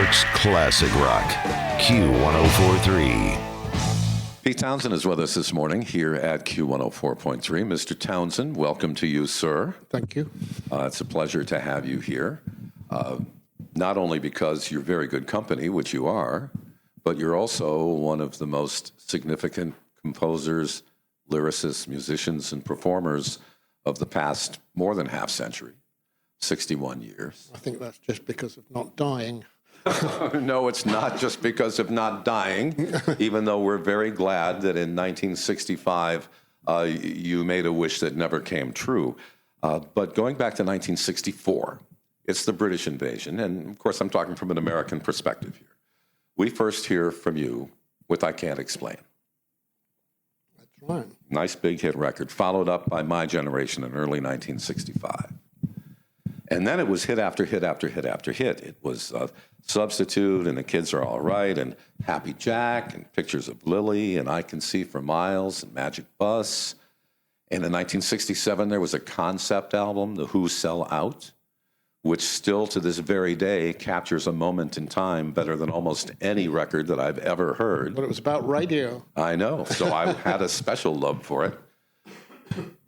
York's classic rock, Q1043. Pete Townshend is with us this morning here at Q104.3. Mr. Townshend, welcome to you, sir. Thank you. It's a pleasure to have you here, not only because you're very good company, which you are, but you're also one of the most significant composers, lyricists, musicians, and performers of the past more than half century, 61 years. I think that's just because of not dying. No, it's not just because of not dying, even though we're very glad that in 1965 you made a wish that never came true. But going back to 1964, it's the British invasion, and of course I'm talking from an American perspective here. We first hear from you with I Can't Explain. That's right. Nice big hit record, followed up by My Generation in early 1965. And then it was hit after hit after hit after hit. It was Substitute and The Kids Are All Right and Happy Jack and Pictures of Lily and I Can See for Miles and Magic Bus. And in 1967, there was a concept album, The Who Sell Out, which still to this very day captures a moment in time better than almost any record that I've ever heard. But it was about radio. I know, so I had a special love for it.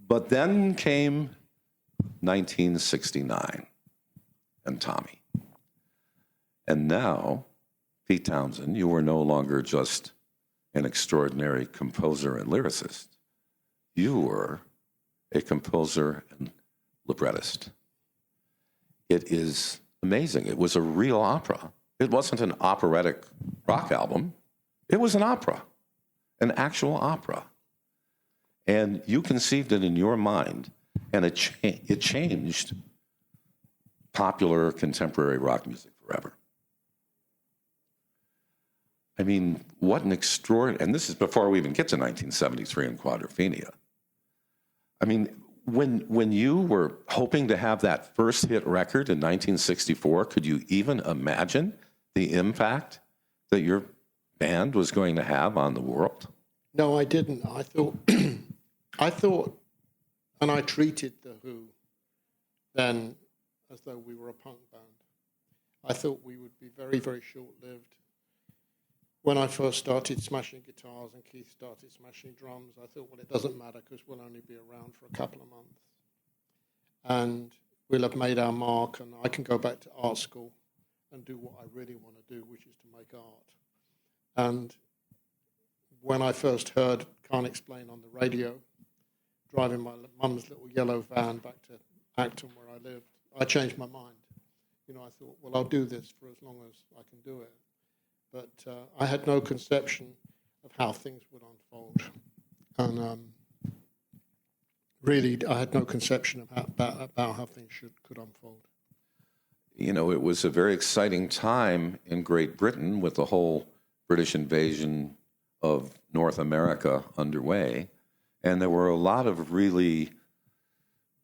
But then came 1969 and Tommy. And now, Pete Townshend, you are no longer just an extraordinary composer and lyricist. You were a composer and librettist. It is amazing. It was a real opera. It wasn't an operatic rock album. It was an opera, an actual opera. And you conceived it in your mind, and it changed popular contemporary rock music forever. I mean, what an extraordinary, and this is before we even get to 1973 and Quadrophenia. I mean, when you were hoping to have that first hit record in 1964, could you even imagine the impact that your band was going to have on the world? No, I didn't. I thought, and I treated The Who then as though we were a punk band. I thought we would be very, very short-lived. When I first started smashing guitars and Keith started smashing drums, I thought, well, it doesn't matter because we'll only be around for a couple of months. And we'll have made our mark, and I can go back to art school and do what I really want to do, which is to make art. And when I first heard Can't Explain on the radio, driving my mum's little yellow van back to Acton where I lived, I changed my mind. You know, I thought, well, I'll do this for as long as I can do it. But I had no conception of how things would unfold. And really, I had no conception about how things could unfold. You know, it was a very exciting time in Great Britain with the whole British invasion of North America underway. And there were a lot of really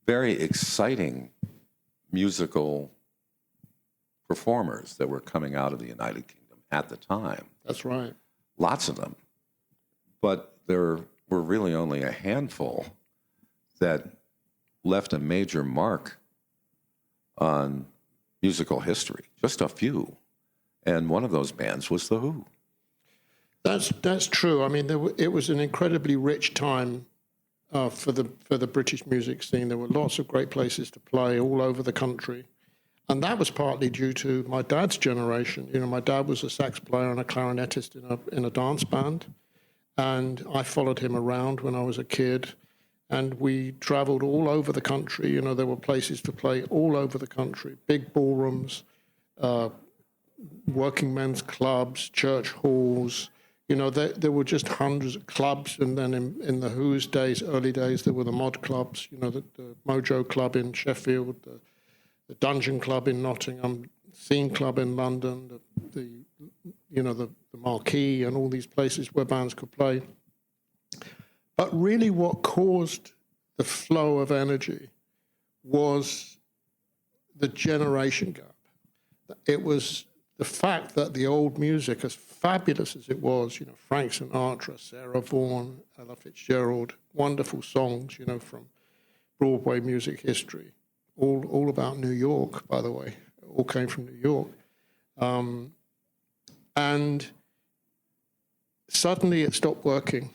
very exciting musical performers that were coming out of the United Kingdom at the time. That's right. Lots of them. But there were really only a handful that left a major mark on musical history. Just a few. And one of those bands was The Who. That's true. I mean, it was an incredibly rich time for the British music scene. There were lots of great places to play all over the country. And that was partly due to my dad's generation. You know, my dad was a sax player and a clarinetist in a dance band. And I followed him around when I was a kid. And we traveled all over the country. You know, there were places to play all over the country. Big ballrooms, working men's clubs, church halls. You know, there were just hundreds of clubs. And then in the Who's days, early days, there were the mod clubs. You know, the Mojo Club in Sheffield, the Dungeon Club in Nottingham, Scene Club in London, the Marquee, and all these places where bands could play. But really what caused the flow of energy was the generation gap. It was the fact that the old music, as fabulous as it was, you know, Frank Sinatra, Sarah Vaughan, Ella Fitzgerald, wonderful songs, you know, from Broadway music history, all about New York, by the way, all came from New York. And suddenly it stopped working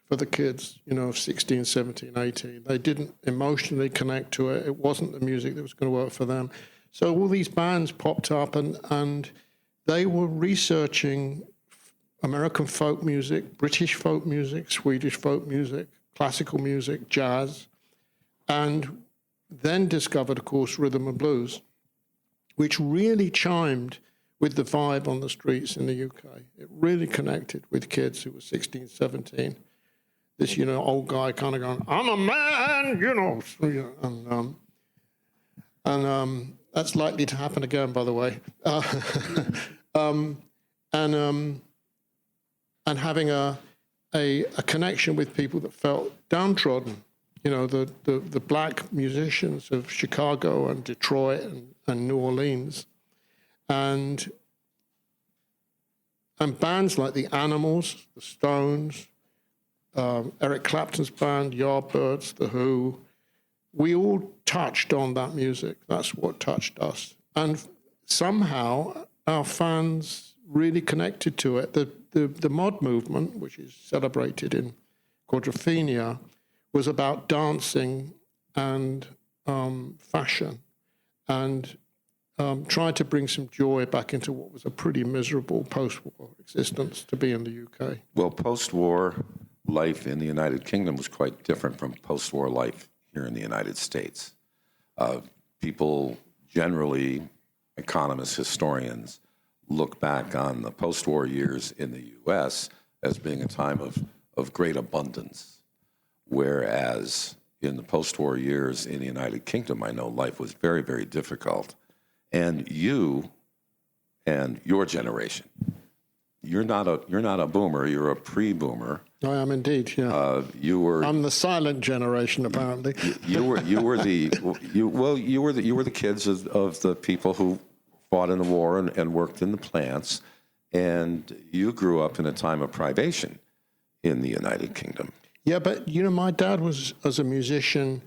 for the kids, of 16, 17, 18. They didn't emotionally connect to it. It wasn't the music that was going to work for them. So all these bands popped up, and they were researching American folk music, British folk music, Swedish folk music, classical music, jazz, and then discovered, of course, rhythm and blues, which really chimed with the vibe on the streets in the UK. It really connected with kids who were 16, 17. This, old guy kind of going, I'm a man, and that's likely to happen again, by the way. And having a connection with people that felt downtrodden, the black musicians of Chicago and Detroit and New Orleans, and bands like the Animals, the Stones, Eric Clapton's band, Yardbirds, The Who, we all touched on that music. That's what touched us. And somehow our fans really connected to it. The mod movement, which is celebrated in Quadrophenia, was about dancing and fashion, and tried to bring some joy back into what was a pretty miserable post-war existence to be in the UK. Well, post-war life in the United Kingdom was quite different from post-war life here in the United States. People generally, economists, historians, look back on the post-war years in the U.S. as being a time of great abundance, whereas in the post-war years in the United Kingdom, I know life was very, very difficult. And you and your generation, you're not a boomer, you're a pre-boomer. I am indeed, yeah. I'm the silent generation, apparently. You were the kids of the people who fought in the war and worked in the plants, and you grew up in a time of privation in the United Kingdom. Yeah, but my dad was, as a musician,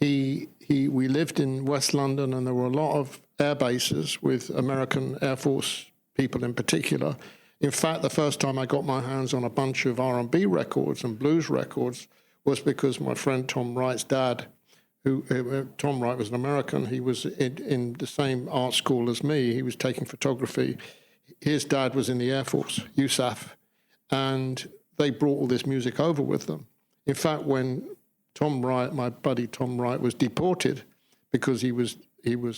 we lived in West London, and there were a lot of air bases with American Air Force people in particular. In fact, the first time I got my hands on a bunch of R&B records and blues records was because my friend Tom Wright's dad, Tom Wright was an American, he was in the same art school as me, he was taking photography. His dad was in the Air Force, USAF, and they brought all this music over with them. In fact, when Tom Wright, my buddy Tom Wright, was deported because he was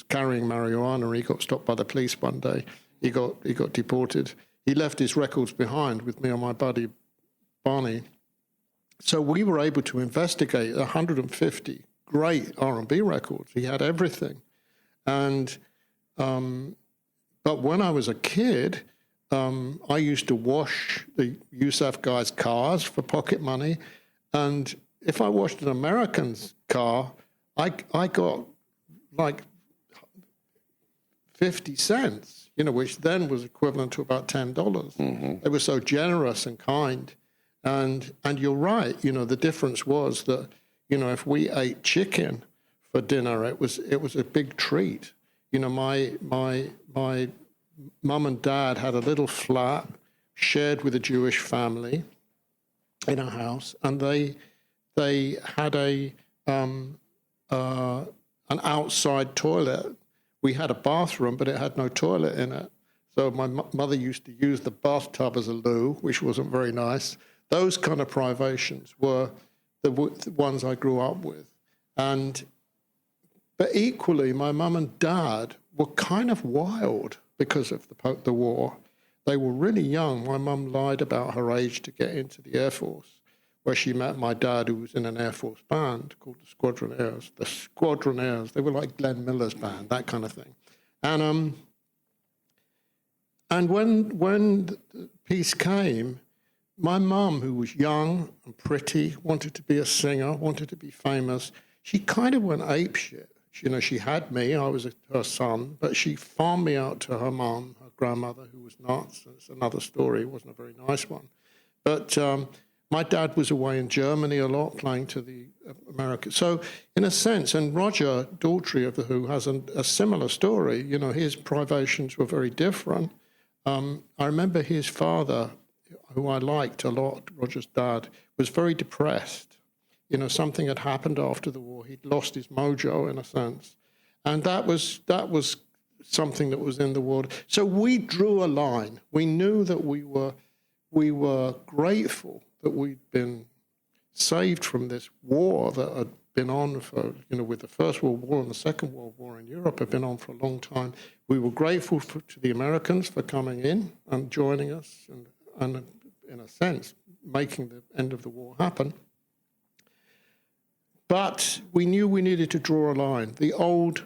carrying marijuana, and he got stopped by the police one day. He got deported. He left his records behind with me and my buddy Barney. So we were able to investigate 150 great R&B records. He had everything. And but when I was a kid, I used to wash the USAF guys' cars for pocket money. And if I washed an American's car, I got like 50 cents, which then was equivalent to about $10. Mm-hmm. They were so generous and kind. And you're right, the difference was that, if we ate chicken for dinner, it was a big treat. My mum and dad had a little flat shared with a Jewish family in a house, and they had an outside toilet. We had a bathroom, but it had no toilet in it. So my mother used to use the bathtub as a loo, which wasn't very nice. Those kind of privations were the ones I grew up with. But equally, my mum and dad were kind of wild because of the war. They were really young. My mum lied about her age to get into the Air Force, where she met my dad, who was in an Air Force band called the Squadronaires. The Squadronaires, they were like Glenn Miller's band, that kind of thing. And when the peace came, my mum, who was young and pretty, wanted to be a singer, wanted to be famous, she kind of went apeshit. She had me, I was her son, but she farmed me out to her mum, her grandmother, who was nuts. It's another story, it wasn't a very nice one. But my dad was away in Germany a lot, playing to the Americans. So, in a sense, and Roger Daltrey of The Who has a similar story. His privations were very different. I remember his father, who I liked a lot, Roger's dad, was very depressed. You know, something had happened after the war. He'd lost his mojo, in a sense. And that was something that was in the water. So we drew a line. We knew that we were grateful that we'd been saved from this war that had been on for, you know, with the First World War and the Second World War in Europe had been on for a long time. We were grateful to the Americans for coming in and joining us and in a sense, making the end of the war happen. But we knew we needed to draw a line. The old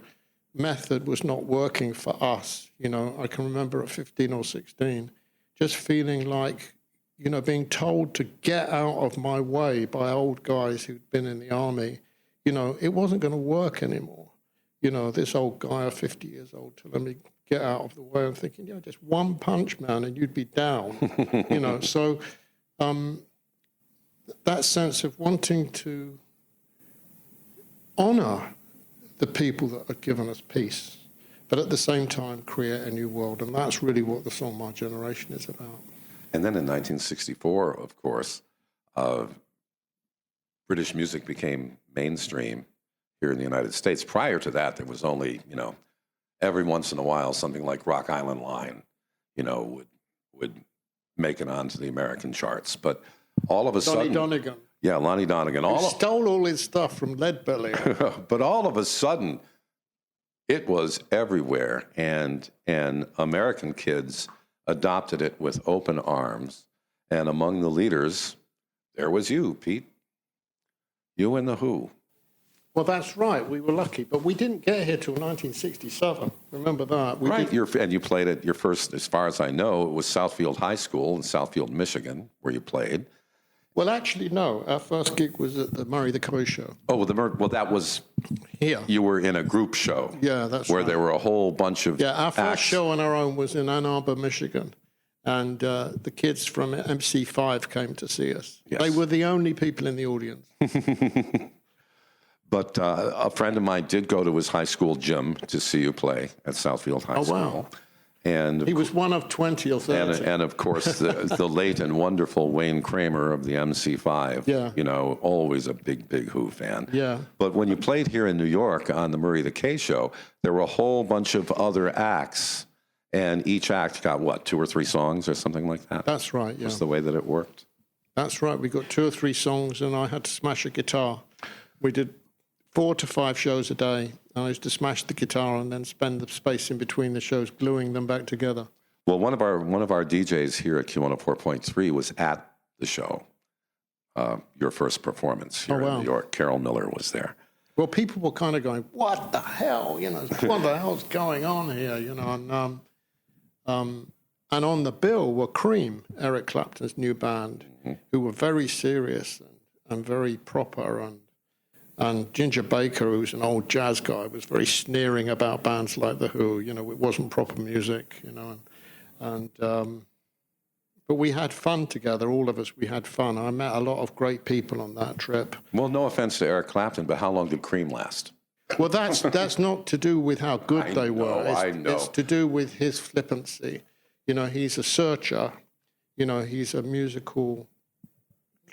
method was not working for us. You know, I can remember at 15 or 16, just feeling like, you know, being told to get out of my way by old guys who'd been in the army. You know, it wasn't going to work anymore. You know, this old guy of 50 years old telling me get out of the way. I'm thinking, you know, just one punch, man, and you'd be down. You know, so that sense of wanting to honor the people that had given us peace, but at the same time create a new world. And that's really what the song My Generation is about. And then in 1964, of course, British music became mainstream here in the United States. Prior to that, there was only, you know, every once in a while, something like Rock Island Line, you know, would make it onto the American charts. But all of a sudden... Lonnie Donegan. Yeah, Lonnie Donegan. He stole all his stuff from Leadbelly. But all of a sudden, it was everywhere, and American kids adopted it with open arms. And among the leaders, there was you, Pete. You and the Who. Well, that's right. We were lucky, but we didn't get here till 1967. Remember that? Right. And you played at your first, as far as I know, it was Southfield High School in Southfield, Michigan, where you played. Well, actually, no. Our first gig was at the Murray the Crow show. Oh, well, that was here. You were in a group show. Yeah, that's where right. there were a whole bunch of our first acts. show on our own was in Ann Arbor, Michigan, and the kids from MC5 came to see us. Yes. They were the only people in the audience. But a friend of mine did go to his high school gym to see you play at Southfield High School. Wow. And he was one of 20 or 30. And of course, the late and wonderful Wayne Kramer of the MC5. Yeah. You know, always a big Who fan. Yeah. But when you played here in New York on the Murray the K show, there were a whole bunch of other acts. And each act got, what, 2 or 3 songs or something like that? That's right, yeah. That's the way that it worked. That's right. We got 2 or 3 songs, and I had to smash a guitar. We did 4 to 5 shows a day. I used to smash the guitar and then spend the space in between the shows gluing them back together. Well, one of our DJs here at Q104.3 was at the show, your first performance here in New York. Carol Miller was there. Well, people were kind of going, "What the hell? You know, what the hell's going on here?" You know, and on the bill were Cream, Eric Clapton's new band, who were very serious and very proper, and Ginger Baker, who's an old jazz guy, was very sneering about bands like The Who. You know, it wasn't proper music, you know. But we had fun together, all of us. We had fun. I met a lot of great people on that trip. Well, no offense to Eric Clapton, but how long did Cream last? Well, that's not to do with how good they were. I know. It's to do with his flippancy. You know, he's a searcher. You know, he's a musical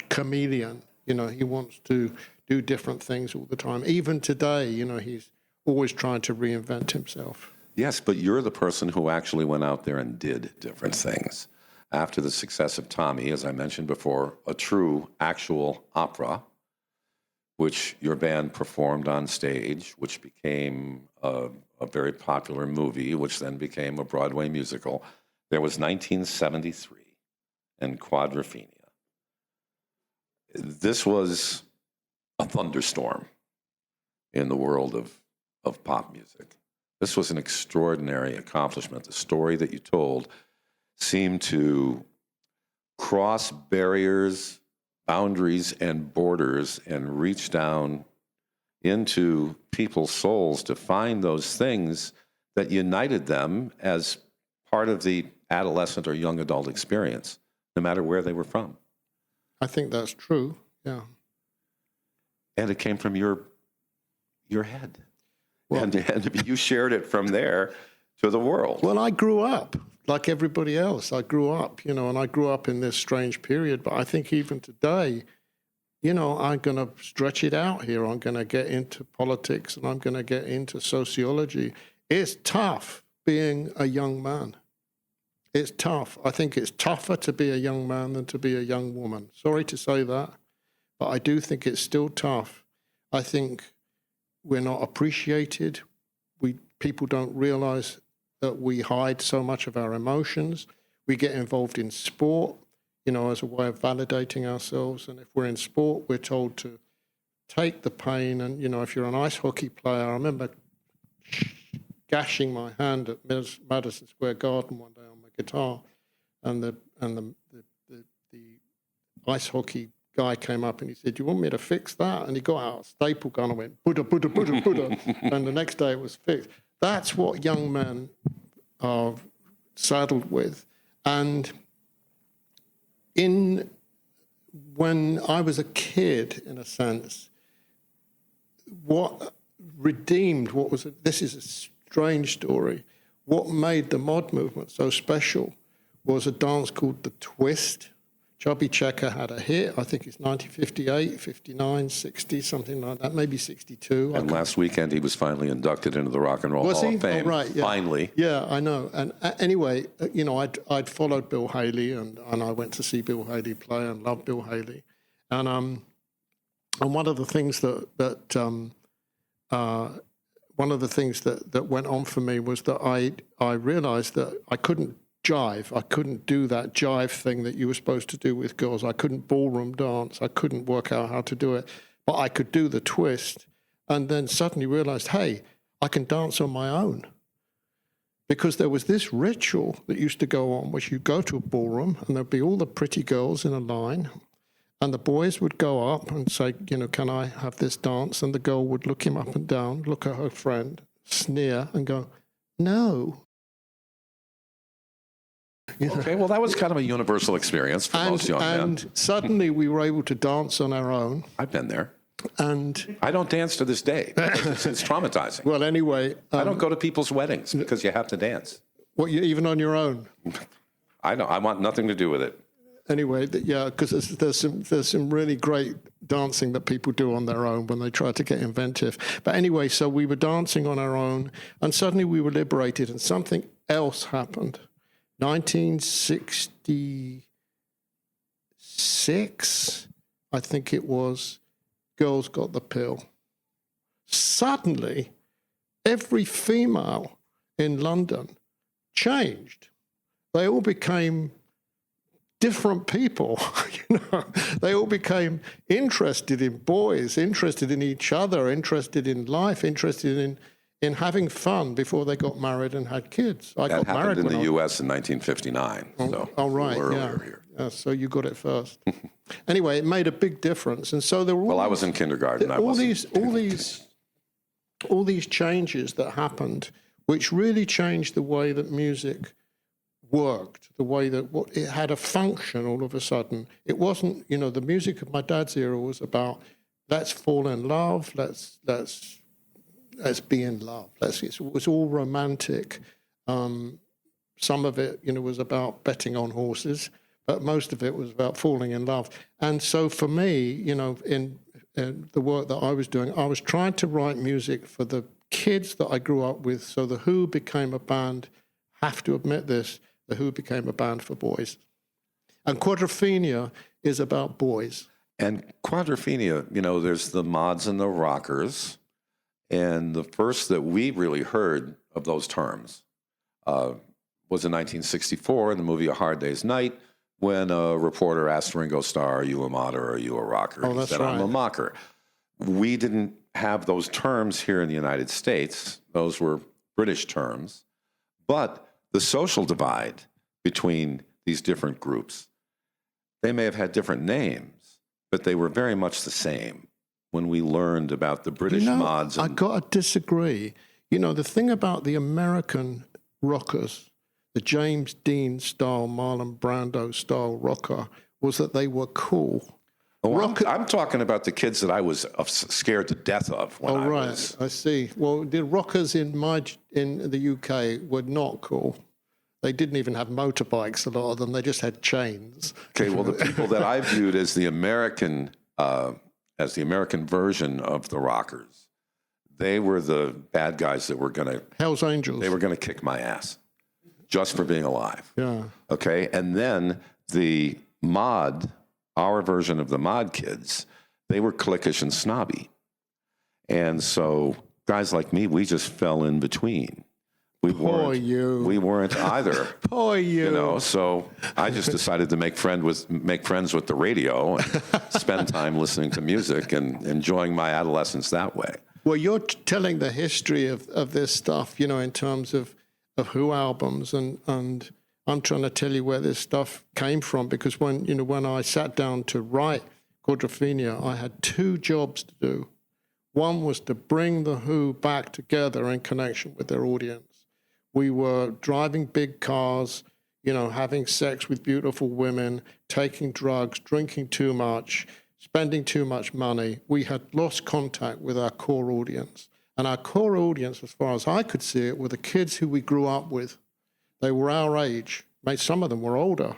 chameleon. You know, he wants to do different things all the time. Even today, you know, he's always trying to reinvent himself. Yes, but you're the person who actually went out there and did different things. After the success of Tommy, as I mentioned before, a true, actual opera, which your band performed on stage, which became a very popular movie, which then became a Broadway musical. There was 1973 and Quadrophenia. This was a thunderstorm in the world of pop music. This was an extraordinary accomplishment. The story that you told seemed to cross barriers, boundaries, and borders and reach down into people's souls to find those things that united them as part of the adolescent or young adult experience, no matter where they were from. I think that's true, yeah. And it came from your head. Well, and you shared it from there to the world. Well, I grew up like everybody else. I grew up, and I grew up in this strange period. But I think even today, I'm going to stretch it out here. I'm going to get into politics and I'm going to get into sociology. It's tough being a young man. It's tough. I think it's tougher to be a young man than to be a young woman. Sorry to say that, but I do think it's still tough. I think we're not appreciated. People don't realize that we hide so much of our emotions. We get involved in sport, as a way of validating ourselves. And if we're in sport, we're told to take the pain. And, if you're an ice hockey player, I remember gashing my hand at Madison Square Garden one day on my guitar. And the ice hockey guy came up and he said, "Do you want me to fix that?" And he got out a staple gun and went, "Buddha, Buddha, Buddha, Buddha." And the next day it was fixed. That's what young men are saddled with. And when I was a kid, in a sense, what this is a strange story, what made the mod movement so special was a dance called the twist. Chubby Checker had a hit. I think it's 1958, 59, 60, something like that, maybe 62. And last weekend he was finally inducted into the Rock and Roll Hall of Fame. Oh, right, yeah. Finally. Yeah, I know. And anyway, I'd followed Bill Haley, and I went to see Bill Haley play and loved Bill Haley. And one of the things that went on for me was that I realized that I couldn't jive. I couldn't do that jive thing that you were supposed to do with girls. I couldn't ballroom dance. I couldn't work out how to do it, but I could do the twist. And then suddenly realized, hey, I can dance on my own. Because there was this ritual that used to go on, which you go to a ballroom and there'd be all the pretty girls in a line, and the boys would go up and say, "Can I have this dance?" And the girl would look him up and down, look at her friend, sneer, and go, "No." Okay, well, that was kind of a universal experience for most young men. And suddenly we were able to dance on our own. I've been there. And I don't dance to this day. It's traumatizing. Well, anyway. I don't go to people's weddings because you have to dance. What, even on your own? I know. I want nothing to do with it. Anyway, because there's some really great dancing that people do on their own when they try to get inventive. But anyway, so we were dancing on our own, and suddenly we were liberated, and something else happened. 1966, I think it was, Girls Got the Pill. Suddenly, every female in London changed. They all became different people. They all became interested in boys, interested in each other, interested in life, interested in having fun before they got married and had kids. That got happened in the U.S. in 1959. Oh, right, earlier here. Yeah, so you got it first. Anyway, it made a big difference, and so there were I was in kindergarten. all these changes that happened, which really changed the way that music worked, the way that it had a function. All of a sudden, it wasn't. The music of my dad's era was about let's fall in love, let's be in love. It was all romantic. Some of it, was about betting on horses, but most of it was about falling in love. And so for me, in the work that I was doing, I was trying to write music for the kids that I grew up with. So the Who became a band, have to admit this, the Who became a band for boys. And Quadrophenia is about boys. And Quadrophenia, there's the mods and the rockers. And the first that we really heard of those terms was in 1964 in the movie A Hard Day's Night, when a reporter asked Ringo Starr, "Are you a mod or are you a rocker?" Oh, he said, right. "I'm a mocker." We didn't have those terms here in the United States. Those were British terms. But the social divide between these different groups, they may have had different names, but they were very much the same when we learned about the British mods. I got to disagree. The thing about the American rockers, the James Dean style, Marlon Brando style rocker, was that they were cool. I'm talking about the kids that I was scared to death of when I was. I see. Well, the rockers in the UK were not cool. They didn't even have motorbikes, a lot of them. They just had chains. Okay, well, the people that I viewed as the American version of the rockers, they were the bad guys that were going to... Hell's Angels. They were going to kick my ass just for being alive. Yeah. Okay, and then the mod, our version of the mod kids, they were cliquish and snobby. And so guys like me, we just fell in between. We weren't either. Poor you. You know, so I just decided to make friends with the radio and spend time listening to music and enjoying my adolescence that way. Well, you're telling the history of this stuff, you know, in terms of Who albums, and I'm trying to tell you where this stuff came from, because when I sat down to write Quadrophenia, I had two jobs to do. One was to bring the Who back together in connection with their audience. We were driving big cars, you know, having sex with beautiful women, taking drugs, drinking too much, spending too much money. We had lost contact with our core audience. And our core audience, as far as I could see it, were the kids who we grew up with. They were our age. Some of them were older.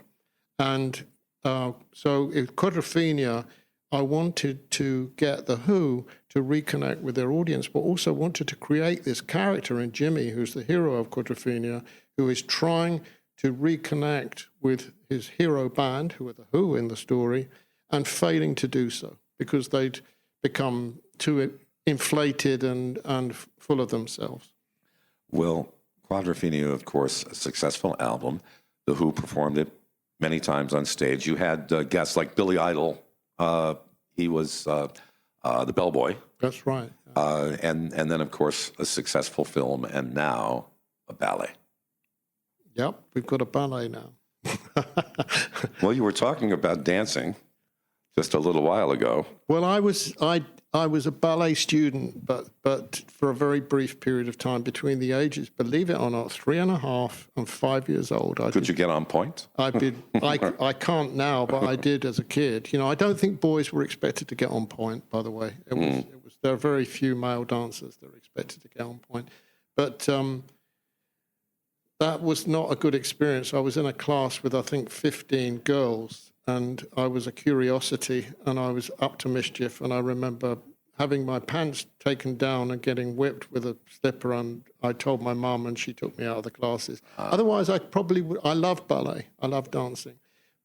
And so in Quadrophenia, I wanted to get the Who to reconnect with their audience, but also wanted to create this character in Jimmy, who's the hero of Quadrophenia, who is trying to reconnect with his hero band, who are the Who in the story, and failing to do so because they'd become too inflated and full of themselves. Well, Quadrophenia, of course, a successful album. The Who performed it many times on stage. You had guests like Billy Idol. He was the bellboy. That's right. And then, of course, a successful film, and now a ballet. Yep, we've got a ballet now. Well, you were talking about dancing just a little while ago. Well, I was a ballet student, but for a very brief period of time between the ages, believe it or not, 3.5 and 5 years old. Could you get on point? I can't now, but I did as a kid. You know, I don't think boys were expected to get on point, by the way. There are very few male dancers that are expected to get on point. But that was not a good experience. I was in a class with, I think, 15 girls, and I was a curiosity, and I was up to mischief. And I remember having my pants taken down and getting whipped with a slipper, and I told my mum, and she took me out of the classes. Otherwise, I probably would. I love ballet. I love dancing.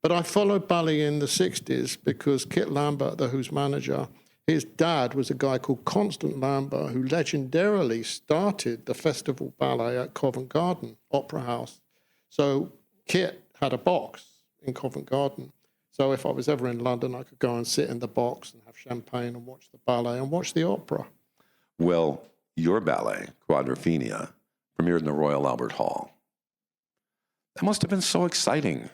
But I followed ballet in the 60s because Kit Lambert, the Who's manager, his dad was a guy called Constant Lambert, who legendarily started the festival ballet at Covent Garden Opera House. So Kit had a box in Covent Garden. So if I was ever in London, I could go and sit in the box and have champagne and watch the ballet and watch the opera. Well, your ballet, Quadrophenia, premiered in the Royal Albert Hall. That must have been so exciting.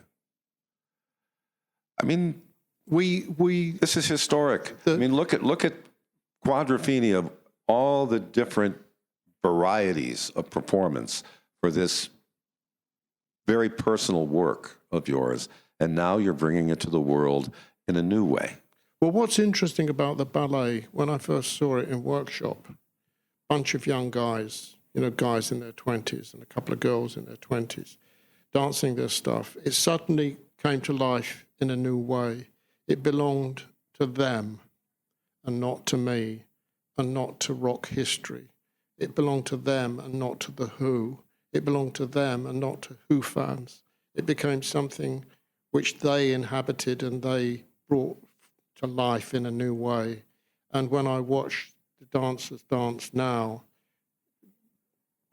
I mean, this is historic. I mean, look at Quadrophenia, all the different varieties of performance for this very personal work of yours, and now you're bringing it to the world in a new way. Well, what's interesting about the ballet, when I first saw it in workshop, bunch of young guys, you know, guys in their 20s and a couple of girls in their 20s, dancing this stuff, it suddenly came to life in a new way. It belonged to them and not to me and not to rock history. It belonged to them and not to the Who. It belonged to them and not to Who fans. It became something which they inhabited and they brought to life in a new way. And when I watch the dancers dance now,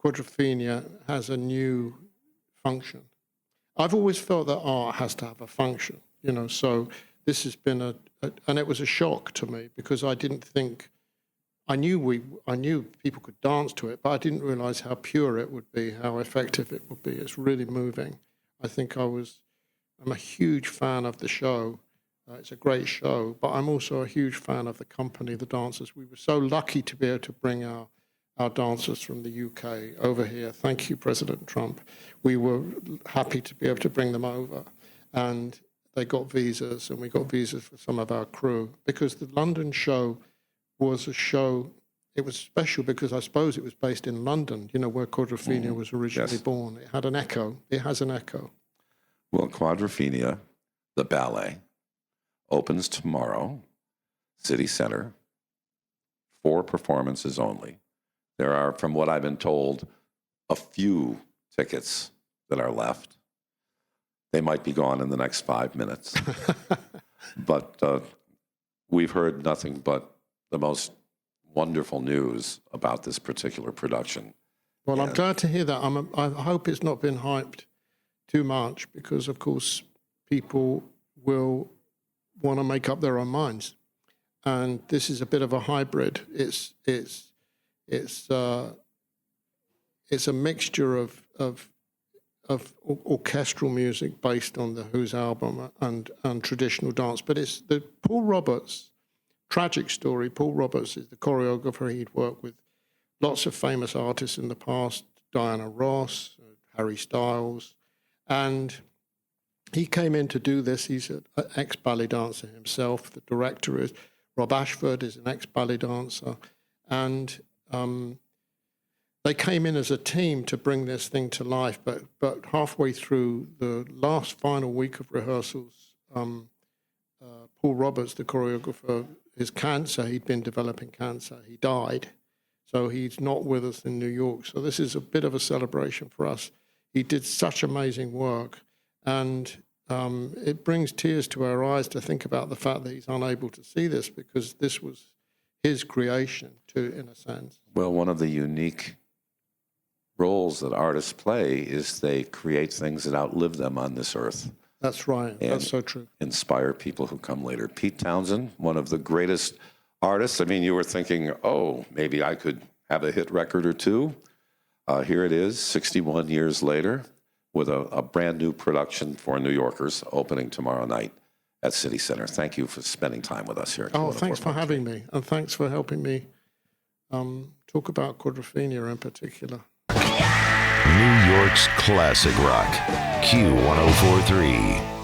Quadrophenia has a new function. I've always felt that art has to have a function, you know, so this has been and it was a shock to me because I didn't think, I knew people could dance to it, but I didn't realize how pure it would be, how effective it would be. It's really moving. I think I'm a huge fan of the show. It's a great show, but I'm also a huge fan of the company, the dancers. We were so lucky to be able to bring our dancers from the UK over here. Thank you, President Trump. We were happy to be able to bring them over. And they got visas, and we got visas for some of our crew, because the London show was a show it was special because I suppose it was based in London, you know, where Quadrophenia was originally Yes. born. It had an echo. It has an echo. Well, Quadrophenia, the ballet, opens tomorrow, City Center, 4 performances only. There are, from what I've been told, a few tickets that are left. They might be gone in the next 5 minutes. But we've heard nothing but the most wonderful news about this particular production. Well, I'm glad to hear that. I hope it's not been hyped too much because, of course, people will want to make up their own minds. And this is a bit of a hybrid. It's a mixture of orchestral music based on the Who's album and traditional dance. But it's the Paul Roberts tragic story. Paul Roberts is the choreographer. He'd worked with lots of famous artists in the past, Diana Ross, Harry Styles, and he came in to do this. He's an ex-ballet dancer himself. The director is Rob Ashford, is an ex-ballet dancer, and they came in as a team to bring this thing to life. But halfway through the last final week of rehearsals, Paul Roberts, the choreographer, his cancer, he'd been developing cancer. He died. So he's not with us in New York. So this is a bit of a celebration for us. He did such amazing work. And it brings tears to our eyes to think about the fact that he's unable to see this because this was his creation, too, in a sense. Well, one of the unique roles that artists play is they create things that outlive them on this earth. That's right. And that's so true. Inspire people who come later. Pete Townshend, one of the greatest artists. I mean, you were thinking, oh, maybe I could have a hit record or two. Here it is, 61 years later, with a brand new production for New Yorkers opening tomorrow night at City Center. Thank you for spending time with us here. Oh, thanks for having me. And thanks for helping me talk about Quadrophenia in particular. New York's classic rock, Q1043.